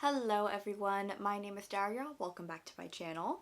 Hello everyone, my name is Daria, welcome back to my channel.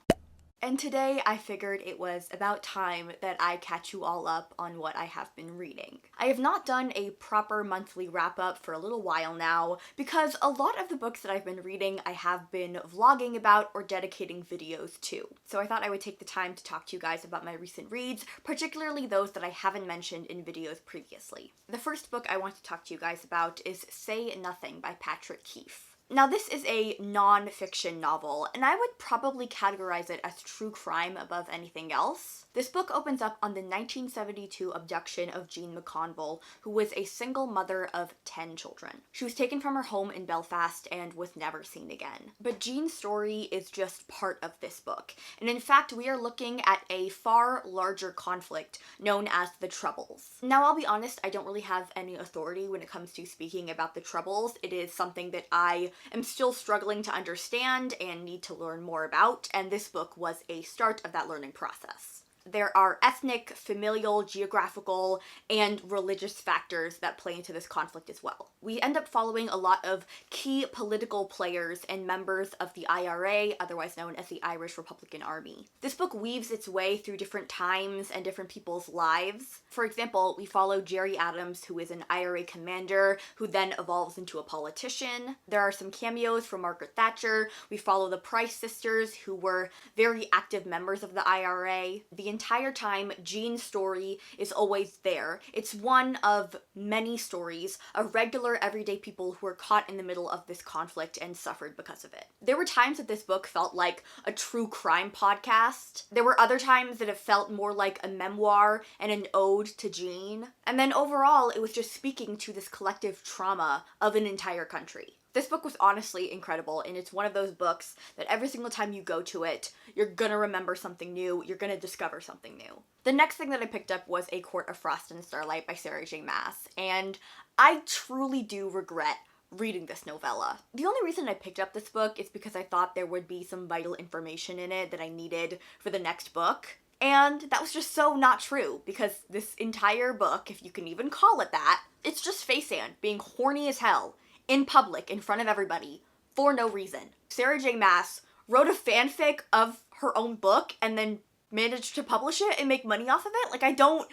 And today I figured it was about time that I catch you all up on what I have been reading. I have not done a proper monthly wrap-up for a little while now because a lot of the books that I've been reading I have been vlogging about or dedicating videos to. So I thought I would take the time to talk to you guys about my recent reads, particularly those that I haven't mentioned in videos previously. The first book I want to talk to you guys about is Say Nothing by Patrick Keefe. Now, this is a non-fiction novel, and I would probably categorize it as true crime above anything else. This book opens up on the 1972 abduction of Jean McConville, who was a single mother of 10 children. She was taken from her home in Belfast and was never seen again. But Jean's story is just part of this book, and in fact, we are looking at a far larger conflict known as the Troubles. Now, I'll be honest, I don't really have any authority when it comes to speaking about the Troubles. It is something that I am still struggling to understand and need to learn more about, and this book was a start of that learning process. There are ethnic, familial, geographical, and religious factors that play into this conflict as well. We end up following a lot of key political players and members of the IRA, otherwise known as the Irish Republican Army. This book weaves its way through different times and different people's lives. For example, we follow Jerry Adams, who is an IRA commander, who then evolves into a politician. There are some cameos from Margaret Thatcher. We follow the Price sisters, who were very active members of the IRA. The entire time, Jean's story is always there. It's one of many stories of regular everyday people who were caught in the middle of this conflict and suffered because of it. There were times that this book felt like a true crime podcast. There were other times that it felt more like a memoir and an ode to Jean. And then overall, it was just speaking to this collective trauma of an entire country. This book was honestly incredible, and it's one of those books that every single time you go to it, you're gonna remember something new, you're gonna discover something new. The next thing that I picked up was A Court of Frost and Starlight by Sarah J. Maas, and I truly do regret reading this novella. The only reason I picked up this book is because I thought there would be some vital information in it that I needed for the next book. And that was just so not true, because this entire book, if you can even call it that, it's just Faison being horny as hell in public, in front of everybody, for no reason. Sarah J. Maas wrote a fanfic of her own book and then managed to publish it and make money off of it? Like, I don't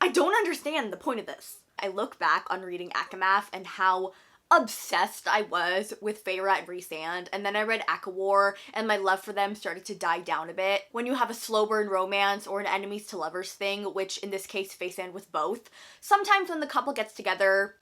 understand the point of this. I look back on reading Akamath and how obsessed I was with Feyre and Rhysand, and then I read Akawar, and my love for them started to die down a bit. When you have a slow burn romance or an enemies to lovers thing, which in this case Faison was both, sometimes when the couple gets together,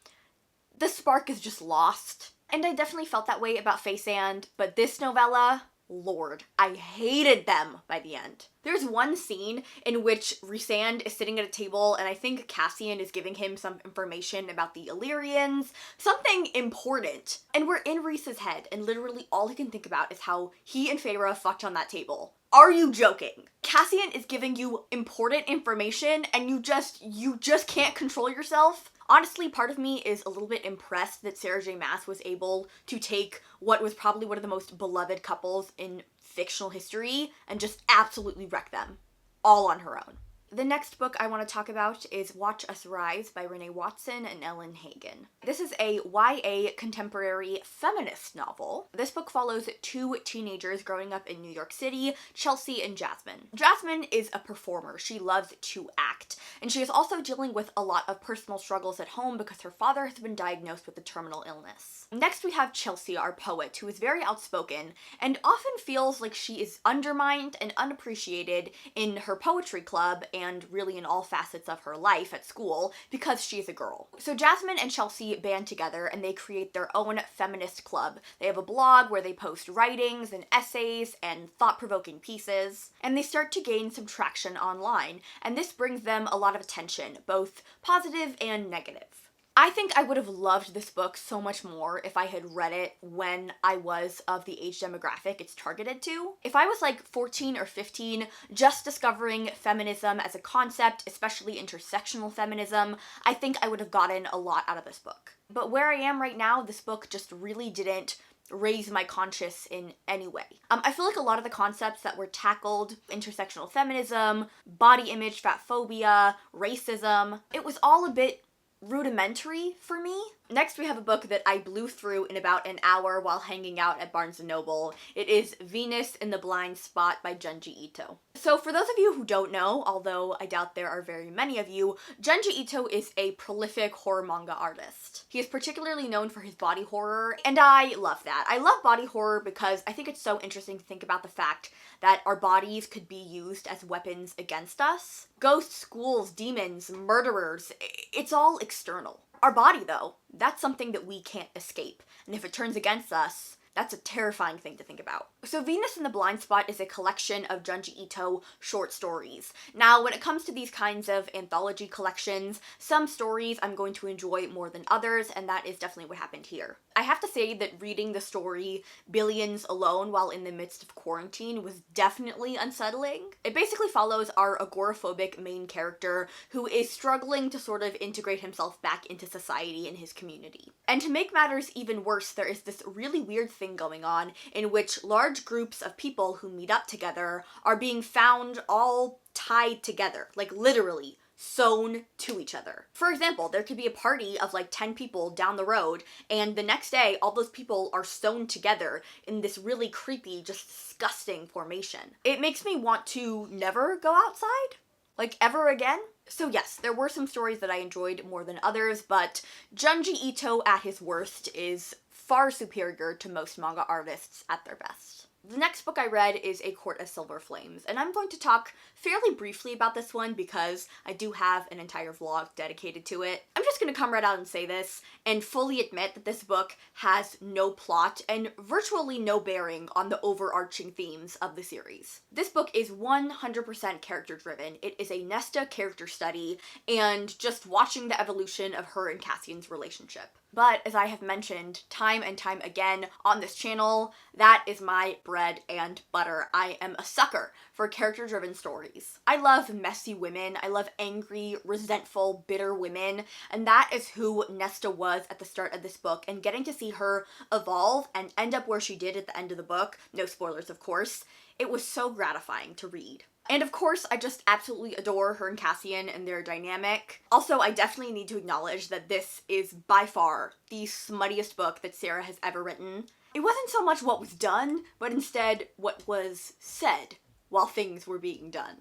the spark is just lost. And I definitely felt that way about Faison, but this novella, Lord, I hated them by the end. There's one scene in which Rhysand is sitting at a table, and I think Cassian is giving him some information about the Illyrians, something important. And we're in Rhys's head, and literally all he can think about is how he and Feyre fucked on that table. Are you joking? Cassian is giving you important information, and you just can't control yourself? Honestly, part of me is a little bit impressed that Sarah J. Maas was able to take what was probably one of the most beloved couples in fictional history and just absolutely wreck them, all on her own. The next book I want to talk about is Watch Us Rise by Renee Watson and Ellen Hagen. This is a YA contemporary feminist novel. This book follows two teenagers growing up in New York City, Chelsea and Jasmine. Jasmine is a performer. She loves to act, and she is also dealing with a lot of personal struggles at home because her father has been diagnosed with a terminal illness. Next we have Chelsea, our poet, who is very outspoken and often feels like she is undermined and unappreciated in her poetry club and really in all facets of her life at school because she's a girl. So Jasmine and Chelsea band together and they create their own feminist club. They have a blog where they post writings and essays and thought-provoking pieces, and they start to gain some traction online, and this brings them a lot of attention, both positive and negative. I think I would have loved this book so much more if I had read it when I was of the age demographic it's targeted to. If I was like 14 or 15, just discovering feminism as a concept, especially intersectional feminism, I think I would have gotten a lot out of this book. But where I am right now, this book just really didn't raise my conscience in any way. I feel like a lot of the concepts that were tackled, intersectional feminism, body image, fat phobia, racism, it was all a bit rudimentary for me. Next, we have a book that I blew through in about an hour while hanging out at Barnes & Noble. It is Venus in the Blind Spot by Junji Ito. So for those of you who don't know, although I doubt there are very many of you, Junji Ito is a prolific horror manga artist. He is particularly known for his body horror, and I love that. I love body horror because I think it's so interesting to think about the fact that our bodies could be used as weapons against us. Ghosts, ghouls, demons, murderers, it's all external. Our body, though, that's something that we can't escape, and if it turns against us, that's a terrifying thing to think about. So Venus in the Blind Spot is a collection of Junji Ito short stories. Now, when it comes to these kinds of anthology collections, some stories I'm going to enjoy more than others, and that is definitely what happened here. I have to say that reading the story Billions Alone while in the midst of quarantine was definitely unsettling. It basically follows our agoraphobic main character who is struggling to sort of integrate himself back into society and his community. And to make matters even worse, there is this really weird thing going on in which large groups of people who meet up together are being found all tied together, like literally sewn to each other. For example, there could be a party of like 10 people down the road, and the next day all those people are sewn together in this really creepy, just disgusting formation. It makes me want to never go outside, like ever again. So yes, there were some stories that I enjoyed more than others, but Junji Ito at his worst is far superior to most manga artists at their best. The next book I read is A Court of Silver Flames, and I'm going to talk fairly briefly about this one because I do have an entire vlog dedicated to it. I'm just gonna come right out and say this and fully admit that this book has no plot and virtually no bearing on the overarching themes of the series. This book is 100% character driven. It is a Nesta character study and just watching the evolution of her and Cassian's relationship. But as I have mentioned time and time again on this channel, that is my bread and butter. I am a sucker for character-driven stories. I love messy women. I love angry, resentful, bitter women, and that is who Nesta was at the start of this book, and getting to see her evolve and end up where she did at the end of the book, no spoilers of course, it was so gratifying to read. And of course, I just absolutely adore her and Cassian and their dynamic. Also, I definitely need to acknowledge that this is by far the smuttiest book that Sarah has ever written. It wasn't so much what was done, but instead what was said while things were being done.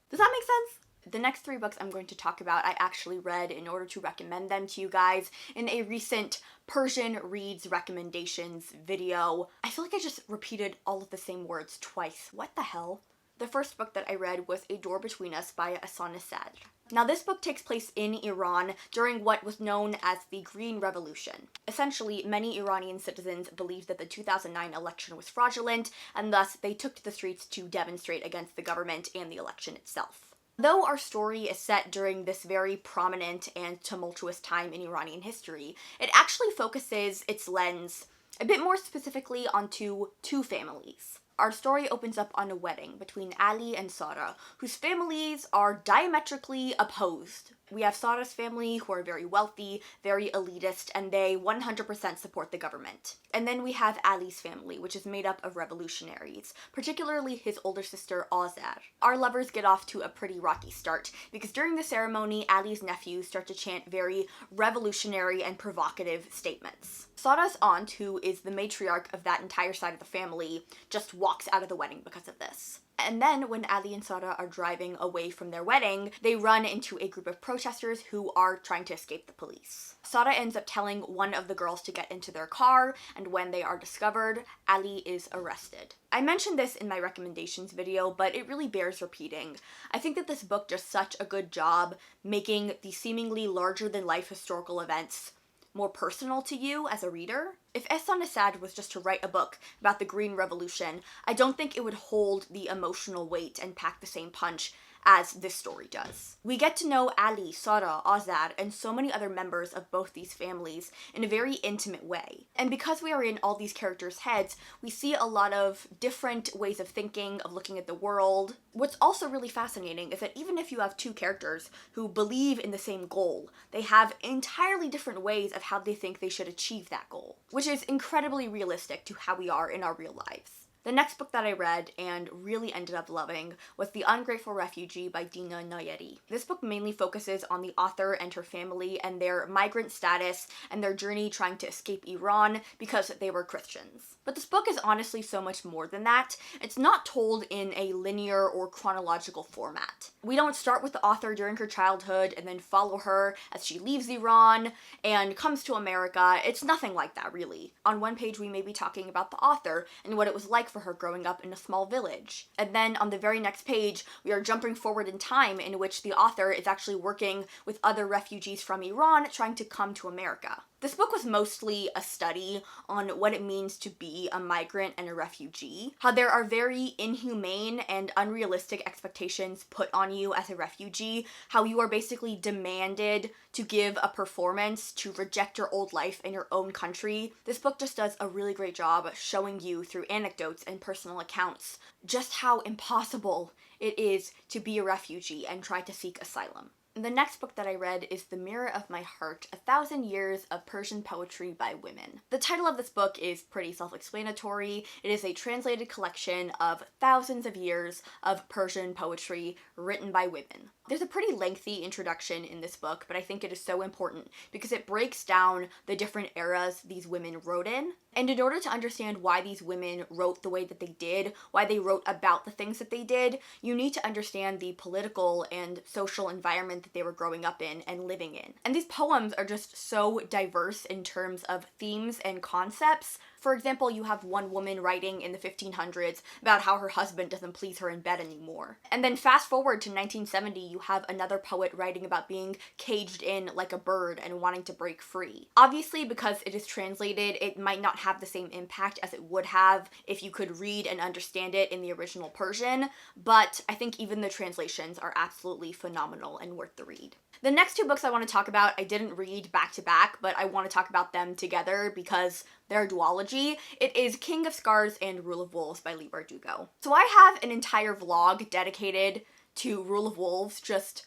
Does that make sense? The next 3 books I'm going to talk about I actually read in order to recommend them to you guys in a recent Persian Reads recommendations video. I feel like I just repeated all of the same words twice. What the hell? The first book that I read was A Door Between Us by Ahsan Sadr. Now this book takes place in Iran during what was known as the Green Revolution. Essentially, many Iranian citizens believed that the 2009 election was fraudulent, and thus they took to the streets to demonstrate against the government and the election itself. Though our story is set during this very prominent and tumultuous time in Iranian history, it actually focuses its lens a bit more specifically onto 2 families. Our story opens up on a wedding between Ali and Sara, whose families are diametrically opposed. We have Sara's family, who are very wealthy, very elitist, and they 100% support the government. And then we have Ali's family, which is made up of revolutionaries, particularly his older sister Azar. Our lovers get off to a pretty rocky start, because during the ceremony, Ali's nephews start to chant very revolutionary and provocative statements. Sara's aunt, who is the matriarch of that entire side of the family, just walks out of the wedding because of this. And then when Ali and Sara are driving away from their wedding, they run into a group of protesters who are trying to escape the police. Sara ends up telling one of the girls to get into their car, and when they are discovered, Ali is arrested. I mentioned this in my recommendations video, but it really bears repeating. I think that this book does such a good job making the seemingly larger-than-life historical events more personal to you as a reader. If Ahsan Sadr was just to write a book about the Green Revolution, I don't think it would hold the emotional weight and pack the same punch as this story does. We get to know Ali, Sara, Azad, and so many other members of both these families in a very intimate way. And because we are in all these characters' heads, we see a lot of different ways of thinking, of looking at the world. What's also really fascinating is that even if you have 2 characters who believe in the same goal, they have entirely different ways of how they think they should achieve that goal, which is incredibly realistic to how we are in our real lives. The next book that I read and really ended up loving was The Ungrateful Refugee by Dina Nayeri. This book mainly focuses on the author and her family and their migrant status and their journey trying to escape Iran because they were Christians. But this book is honestly so much more than that. It's not told in a linear or chronological format. We don't start with the author during her childhood and then follow her as she leaves Iran and comes to America. It's nothing like that, really. On one page, we may be talking about the author and what it was like for her growing up in a small village. And then on the very next page, we are jumping forward in time in which the author is actually working with other refugees from Iran trying to come to America. This book was mostly a study on what it means to be a migrant and a refugee, how there are very inhumane and unrealistic expectations put on you as a refugee, how you are basically demanded to give a performance to reject your old life in your own country. This book just does a really great job showing you through anecdotes and personal accounts just how impossible it is to be a refugee and try to seek asylum. The next book that I read is The Mirror of My Heart, 1,000 Years of Persian Poetry by Women. The title of this book is pretty self-explanatory. It is a translated collection of thousands of years of Persian poetry written by women. There's a pretty lengthy introduction in this book, but I think it is so important because it breaks down the different eras these women wrote in. And in order to understand why these women wrote the way that they did, why they wrote about the things that they did, you need to understand the political and social environment that they were growing up in and living in. And these poems are just so diverse in terms of themes and concepts. For example, you have one woman writing in the 1500s about how her husband doesn't please her in bed anymore. And then fast forward to 1970, you have another poet writing about being caged in like a bird and wanting to break free. Obviously, because it is translated, it might not have the same impact as it would have if you could read and understand it in the original Persian, but I think even the translations are absolutely phenomenal and worth the read. The next two books I want to talk about, I didn't read back to back, but I want to talk about them together because they're a duology. It is King of Scars and Rule of Wolves by Leigh Bardugo. So I have an entire vlog dedicated to Rule of Wolves just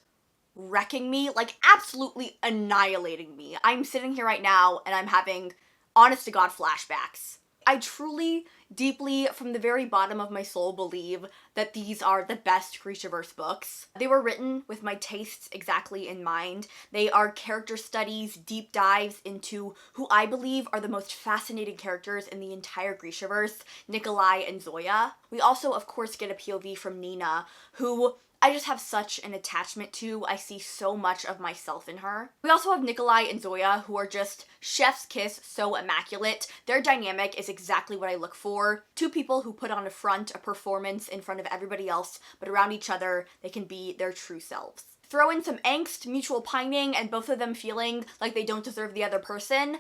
wrecking me, like absolutely annihilating me. I'm sitting here right now and I'm having honest to God flashbacks. I truly, deeply, from the very bottom of my soul, believe that these are the best Grishaverse books. They were written with my tastes exactly in mind. They are character studies, deep dives into who I believe are the most fascinating characters in the entire Grishaverse, Nikolai and Zoya. We also, of course, get a POV from Nina, who I just have such an attachment to. I see so much of myself in her. We also have Nikolai and Zoya, who are just chef's kiss, so immaculate. Their dynamic is exactly what I look for. Two people who put on a front, a performance in front of everybody else, but around each other, they can be their true selves. Throw in some angst, mutual pining, and both of them feeling like they don't deserve the other person,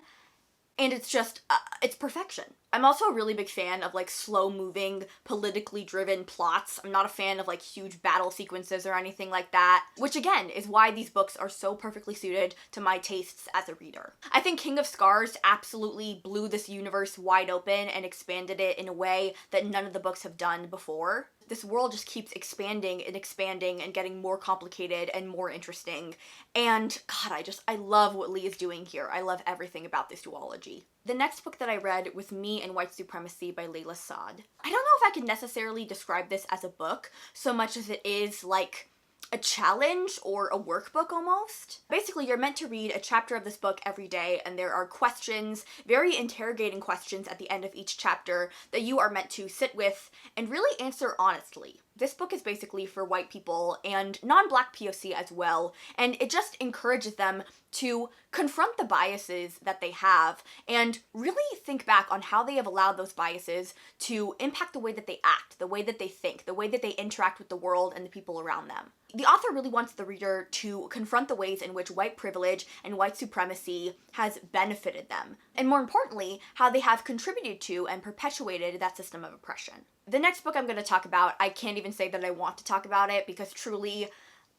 and it's just, it's perfection. I'm also a really big fan of like slow-moving, politically driven plots. I'm not a fan of like huge battle sequences or anything like that, which again is why these books are so perfectly suited to my tastes as a reader. I think King of Scars absolutely blew this universe wide open and expanded it in a way that none of the books have done before. This world just keeps expanding and getting more complicated and more interesting. And God, I love what Leigh is doing here. I love everything about this duology. The next book that I read was Me and White Supremacy by Layla Saad. I don't know if I can necessarily describe this as a book so much as it is like a challenge or a workbook almost. Basically, you're meant to read a chapter of this book every day, and there are questions, very interrogating questions at the end of each chapter that you are meant to sit with and really answer honestly. This book is basically for white people and non-Black POC as well, and it just encourages them to confront the biases that they have and really think back on how they have allowed those biases to impact the way that they act, the way that they think, the way that they interact with the world and the people around them. The author really wants the reader to confront the ways in which white privilege and white supremacy has benefited them, and more importantly, how they have contributed to and perpetuated that system of oppression. The next book I'm going to talk about, I can't even say that I want to talk about it because truly,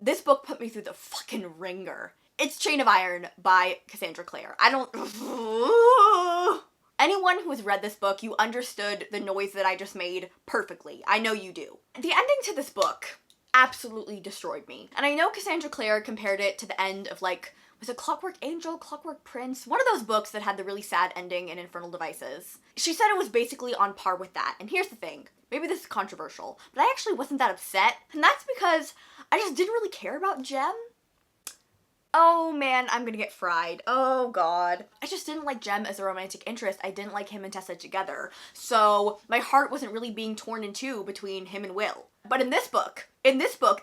this book put me through the fucking ringer. It's Chain of Iron by Cassandra Clare. Anyone who has read this book, you understood the noise that I just made perfectly. I know you do. The ending to this book absolutely destroyed me. And I know Cassandra Clare compared it to the end of, like, was it Clockwork Angel, Clockwork Prince? One of those books that had the really sad ending in Infernal Devices. She said it was basically on par with that. And here's the thing, maybe this is controversial, but I actually wasn't that upset. And that's because I just didn't really care about Jem. Oh man, I'm gonna get fried. Oh god. I just didn't like Jem as a romantic interest. I didn't like him and Tessa together. So my heart wasn't really being torn in two between him and Will. But in this book,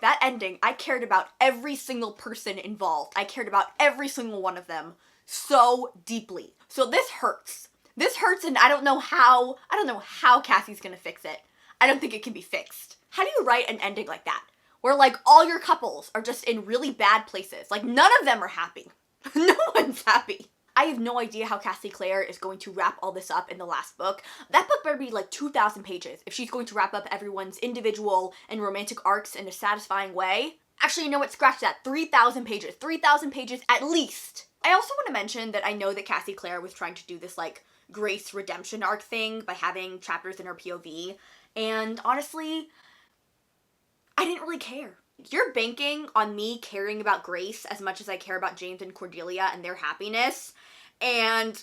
that ending, I cared about every single person involved. I cared about every single one of them so deeply. So this hurts. This hurts, and I don't know how Cassie's gonna fix it. I don't think it can be fixed. How do you write an ending like that? Where, like, all your couples are just in really bad places. Like, none of them are happy. No one's happy. I have no idea how Cassie Clare is going to wrap all this up in the last book. That book better be like 2,000 pages if she's going to wrap up everyone's individual and romantic arcs in a satisfying way. Actually, you know what? Scratch that. 3,000 pages. 3,000 pages at least. I also want to mention that I know that Cassie Clare was trying to do this, like, Grace redemption arc thing by having chapters in her POV. And honestly, I didn't really care. You're banking on me caring about Grace as much as I care about James and Cordelia and their happiness, and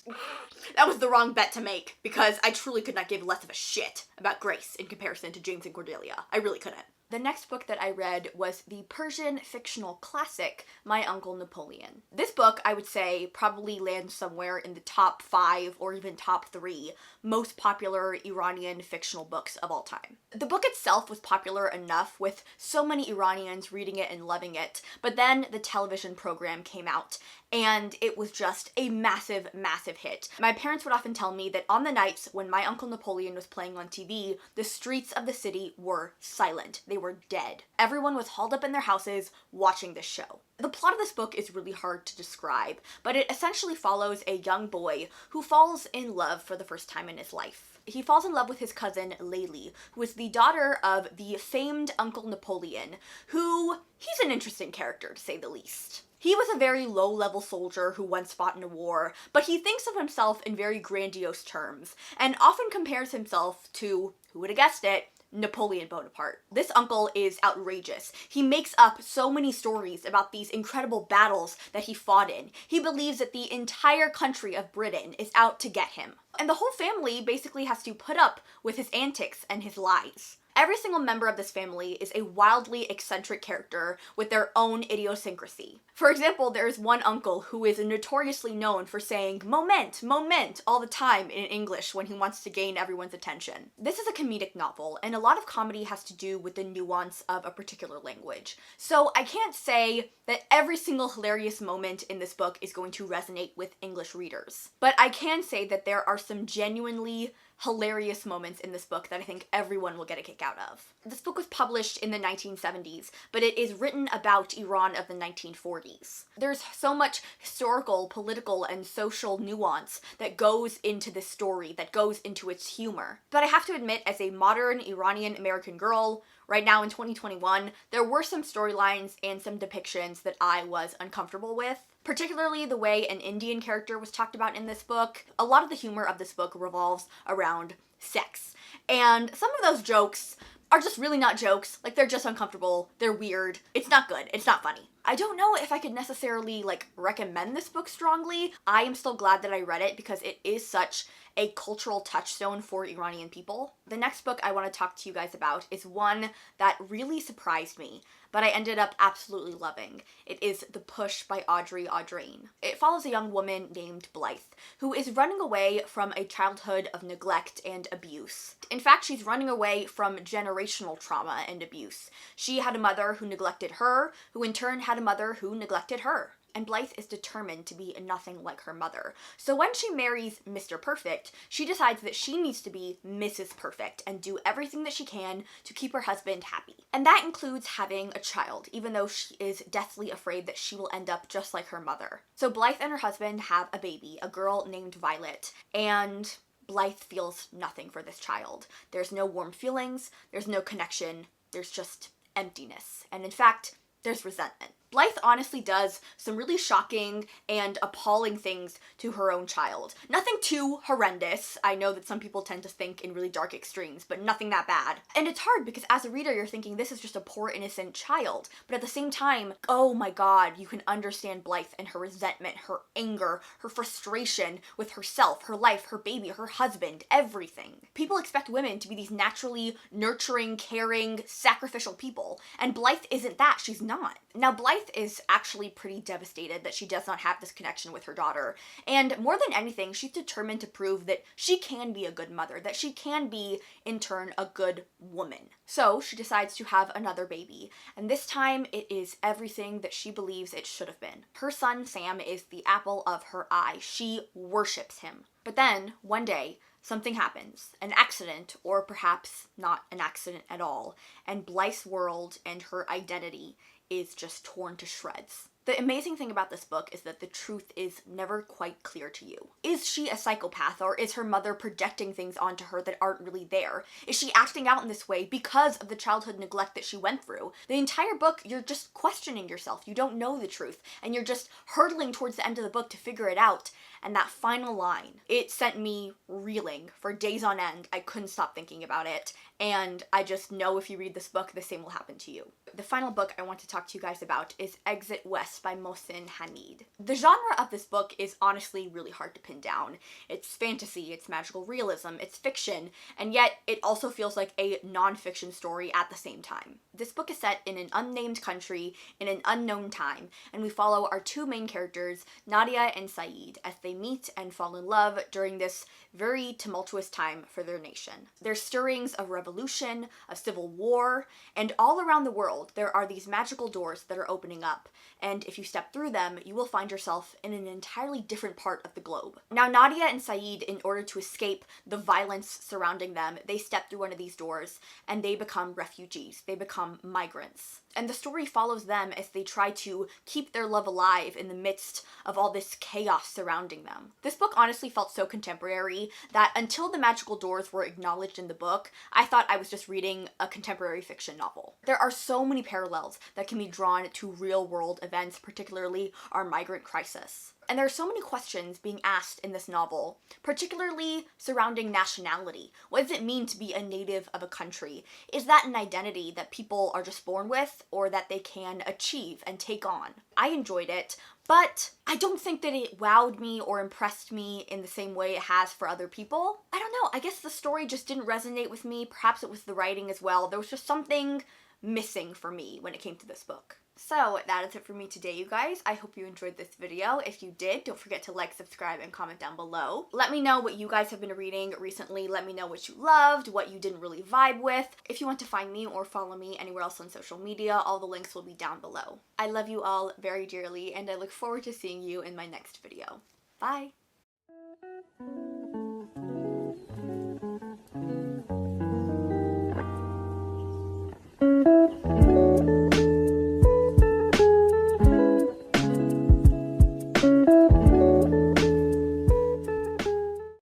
that was the wrong bet to make, because I truly could not give less of a shit about Grace in comparison to James and Cordelia. I really couldn't. The next book that I read was the Persian fictional classic, My Uncle Napoleon. This book, I would say, probably lands somewhere in the top 5 or even top 3 most popular Iranian fictional books of all time. The book itself was popular enough with so many Iranians reading it and loving it, but then the television program came out and it was just a massive, massive hit. My parents would often tell me that on the nights when My Uncle Napoleon was playing on TV, the streets of the city were silent. They were dead. Everyone was hauled up in their houses watching this show. The plot of this book is really hard to describe, but it essentially follows a young boy who falls in love for the first time in his life. He falls in love with his cousin, Layli, who is the daughter of the famed Uncle Napoleon, he's an interesting character, to say the least. He was a very low-level soldier who once fought in a war, but he thinks of himself in very grandiose terms, and often compares himself to, who would have guessed it, Napoleon Bonaparte. This uncle is outrageous. He makes up so many stories about these incredible battles that he fought in. He believes that the entire country of Britain is out to get him. And the whole family basically has to put up with his antics and his lies. Every single member of this family is a wildly eccentric character with their own idiosyncrasy. For example, there is one uncle who is notoriously known for saying moment, moment all the time in English when he wants to gain everyone's attention. This is a comedic novel, and a lot of comedy has to do with the nuance of a particular language. So I can't say that every single hilarious moment in this book is going to resonate with English readers. But I can say that there are some genuinely hilarious moments in this book that I think everyone will get a kick out of. This book was published in the 1970s, but it is written about Iran of the 1940s. There's so much historical, political, and social nuance that goes into this story, that goes into its humor. But I have to admit, as a modern Iranian American girl, right now in 2021, there were some storylines and some depictions that I was uncomfortable with. Particularly the way an Indian character was talked about in this book. A lot of the humor of this book revolves around sex. And some of those jokes are just really not jokes. Like, they're just uncomfortable. They're weird. It's not good. It's not funny. I don't know if I could necessarily, recommend this book strongly. I am still glad that I read it because it is such a cultural touchstone for Iranian people. The next book I want to talk to you guys about is one that really surprised me, but I ended up absolutely loving. It is The Push by Audrey Audrain. It follows a young woman named Blythe, who is running away from a childhood of neglect and abuse. In fact, she's running away from generational trauma and abuse. She had a mother who neglected her, who in turn had a mother who neglected her. And Blythe is determined to be nothing like her mother. So when she marries Mr. Perfect, she decides that she needs to be Mrs. Perfect and do everything that she can to keep her husband happy. And that includes having a child, even though she is deathly afraid that she will end up just like her mother. So Blythe and her husband have a baby, a girl named Violet, and Blythe feels nothing for this child. There's no warm feelings, there's no connection, there's just emptiness. And in fact, there's resentment. Blythe honestly does some really shocking and appalling things to her own child. Nothing too horrendous. I know that some people tend to think in really dark extremes, but nothing that bad. And it's hard because as a reader, you're thinking this is just a poor innocent child. But at the same time, oh my god, you can understand Blythe and her resentment, her anger, her frustration with herself, her life, her baby, her husband, everything. People expect women to be these naturally nurturing, caring, sacrificial people. And Blythe isn't that. She's not. Now, Blythe is actually pretty devastated that she does not have this connection with her daughter. And more than anything, she's determined to prove that she can be a good mother, that she can be, in turn, a good woman. So she decides to have another baby. And this time, it is everything that she believes it should have been. Her son, Sam, is the apple of her eye. She worships him. But then, one day, something happens, an accident, or perhaps not an accident at all, and Blythe's world and her identity is just torn to shreds. The amazing thing about this book is that the truth is never quite clear to you. Is she a psychopath, or is her mother projecting things onto her that aren't really there? Is she acting out in this way because of the childhood neglect that she went through? The entire book, you're just questioning yourself. You don't know the truth, and you're just hurtling towards the end of the book to figure it out. And that final line, it sent me reeling for days on end. I couldn't stop thinking about it, and I just know if you read this book, the same will happen to you. The final book I want to talk to you guys about is Exit West by Mohsin Hamid. The genre of this book is honestly really hard to pin down. It's fantasy, it's magical realism, it's fiction, and yet it also feels like a non-fiction story at the same time. This book is set in an unnamed country in an unknown time, and we follow our two main characters, Nadia and Saeed, as they meet and fall in love during this very tumultuous time for their nation. There's stirrings of revolution, of civil war, and all around the world there are these magical doors that are opening up, and if you step through them, you will find yourself in an entirely different part of the globe. Now, Nadia and Saeed, in order to escape the violence surrounding them, they step through one of these doors, and they become refugees. They become migrants. And the story follows them as they try to keep their love alive in the midst of all this chaos surrounding them. This book honestly felt so contemporary that until the magical doors were acknowledged in the book, I thought I was just reading a contemporary fiction novel. There are so many parallels that can be drawn to real-world events, particularly our migrant crisis. And there are so many questions being asked in this novel, particularly surrounding nationality. What does it mean to be a native of a country? Is that an identity that people are just born with, or that they can achieve and take on? I enjoyed it, but I don't think that it wowed me or impressed me in the same way it has for other people. I don't know, I guess the story just didn't resonate with me. Perhaps it was the writing as well. There was just something missing for me when it came to this book. So that is it for me today, you guys. I hope you enjoyed this video. If you did, don't forget to like, subscribe, and comment down below. Let me know what you guys have been reading recently. Let me know what you loved, what you didn't really vibe with. If you want to find me or follow me anywhere else on social media, all the links will be down below. I love you all very dearly, and I look forward to seeing you in my next video. Bye!